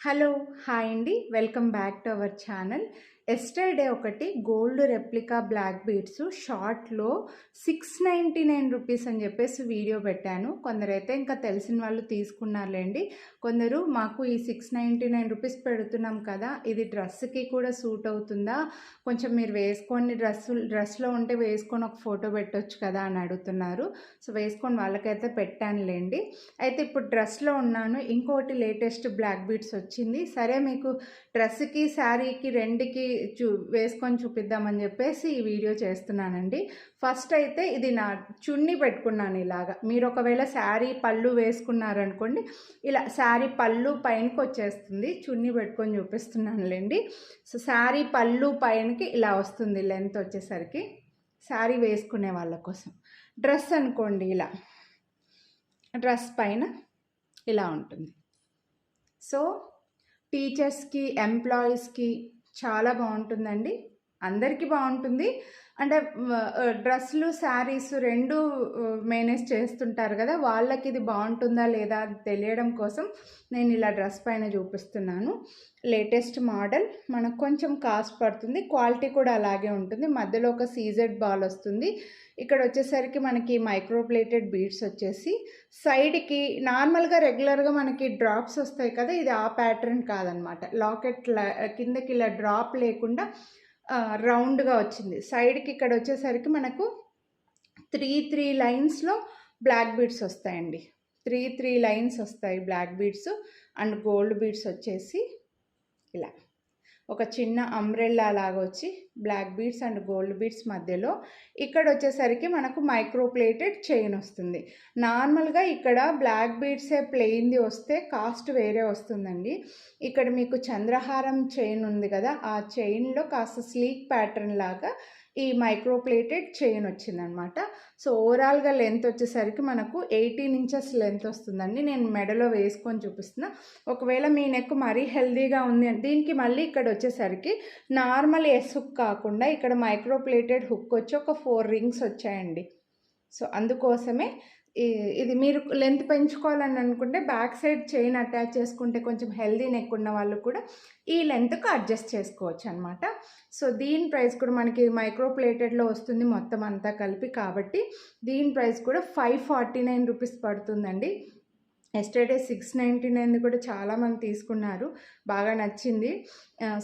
Hello hi అండి, welcome back to our channel. Yesterday ఒకటి gold replica black beads షార్ట్లో 699 rupees అని చెప్పేసి వీడియో పెట్టాను. కొందరైతే ఇంకా తెలిసిన వాళ్ళు తీసుకున్నారులేండి. కొందరు మాకు ఈ 699 రూపీస్ పెడుతున్నాం కదా, ఇది డ్రెస్కి కూడా సూట్ అవుతుందా, కొంచెం మీరు వేసుకొని డ్రెస్లో ఉంటే వేసుకొని ఒక ఫోటో పెట్టొచ్చు కదా అని అడుగుతున్నారు. సో వేసుకొని వాళ్ళకైతే పెట్టానులేండి. అయితే ఇప్పుడు డ్రెస్లో ఉన్నాను. ఇంకోటి లేటెస్ట్ బ్లాక్ బీడ్స్ వచ్చింది. సరే మీకు డ్రెస్కి శారీకి రెండుకి వేసుకొని చూపిద్దామని చెప్పేసి ఈ వీడియో చేస్తున్నానండి. ఫస్ట్ అయితే ఇది నా చున్నీ పెట్టుకున్నాను ఇలాగా. మీరు ఒకవేళ శారీ పళ్ళు వేసుకున్నారనుకోండి, ఇలా శారీ పళ్ళు పైనకి వచ్చేస్తుంది. చున్నీ పెట్టుకొని చూపిస్తున్నానులేండి. సో శారీ పళ్ళు పైనకి ఇలా వస్తుంది లెంత్ వచ్చేసరికి, శారీ వేసుకునే వాళ్ళ కోసం. డ్రెస్ అనుకోండి, ఇలా డ్రెస్ పైన ఇలా ఉంటుంది. సో టీచర్స్కి, ఎంప్లాయీస్కి చాలా బాగుంటుందండి. అందరికీ బాగుంటుంది. అంటే డ్రెస్సులు శారీస్ రెండు మేనేజ్ చేస్తుంటారు కదా, వాళ్ళకి ఇది బాగుంటుందా లేదా తెలియడం కోసం నేను ఇలా డ్రెస్ పైన చూపిస్తున్నాను. లేటెస్ట్ మోడల్, మనకు కొంచెం కాస్ట్ పడుతుంది. క్వాలిటీ కూడా అలాగే ఉంటుంది. మధ్యలో ఒక సీజెడ్ బాల్ వస్తుంది. ఇక్కడ వచ్చేసరికి మనకి మైక్రోప్లేటెడ్ బీడ్స్ వచ్చేసి సైడ్కి నార్మల్గా రెగ్యులర్గా మనకి డ్రాప్స్ వస్తాయి కదా, ఇది ఆ ప్యాటర్న్ కాదనమాట. లాకెట్ కిందకి ఇలా డ్రాప్ లేకుండా రౌండ్గా వచ్చింది. సైడ్కి ఇక్కడ వచ్చేసరికి మనకు త్రీ లైన్స్లో బ్లాక్ బీడ్స్ వస్తాయండి. త్రీ లైన్స్ వస్తాయి black beads. And gold beads వచ్చేసి ఇలా ఒక చిన్న అంబ్రెల్లా లాగా వచ్చి black beads and gold beads మధ్యలో ఇక్కడ వచ్చేసరికి మనకు మైక్రోప్లేటెడ్ చైన్ వస్తుంది. నార్మల్గా ఇక్కడ బ్లాక్ బీడ్సే ప్లెయిన్ది వస్తే కాస్ట్ వేరే వస్తుందండి. ఇక్కడ మీకు చంద్రహారం చైన్ ఉంది కదా, ఆ చైన్లో కాస్త స్లీక్ ప్యాటర్న్ లాగా ఈ మైక్రోప్లేటెడ్ చైన్ వచ్చిందనమాట. సో ఓవరాల్గా లెంత్ వచ్చేసరికి మనకు 18 ఇంచెస్ లెంత్ వస్తుందండి. నేను మెడలో వేసుకొని చూపిస్తున్నా. ఒకవేళ మీ నెక్ మరీ హెల్దీగా ఉంది అంటే దీనికి మళ్ళీ ఇక్కడ వచ్చేసరికి నార్మల్ ఎస్ హుక్ కాకుండా ఇక్కడ మైక్రోప్లేటెడ్ హుక్ వచ్చి ఒక 4 రింగ్స్ వచ్చాయండి. సో అందుకోసమే ఇది మీరు లెంత్ పెంచుకోవాలని అనుకుంటే బ్యాక్ సైడ్ చైన్ అటాచ్ చేసుకుంటే కొంచెం హెల్దీ నెక్ ఉన్న వాళ్ళు కూడా ఈ లెంత్కు అడ్జస్ట్ చేసుకోవచ్చు అనమాట. సో దీని ప్రైస్ కూడా మనకి మైక్రోప్లేటెడ్లో వస్తుంది మొత్తం అంతా కలిపి, కాబట్టి దీని ప్రైస్ కూడా 549 రూపీస్ పడుతుందండి. ఎస్టర్డే 699 కూడా చాలామంది తీసుకున్నారు, బాగా నచ్చింది.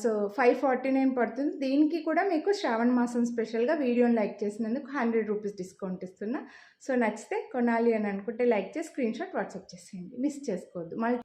సో 549 పడుతుంది. దీనికి కూడా మీకు శ్రావణ మాసం స్పెషల్గా వీడియోని లైక్ చేసినందుకు 100 రూపీస్ డిస్కౌంట్ ఇస్తున్నా. సో నచ్చితే కొనాలి అని అనుకుంటే లైక్ చేసి స్క్రీన్ షాట్ వాట్సాప్ చేసేయండి, మిస్ చేసుకోవద్దు. మళ్ళీ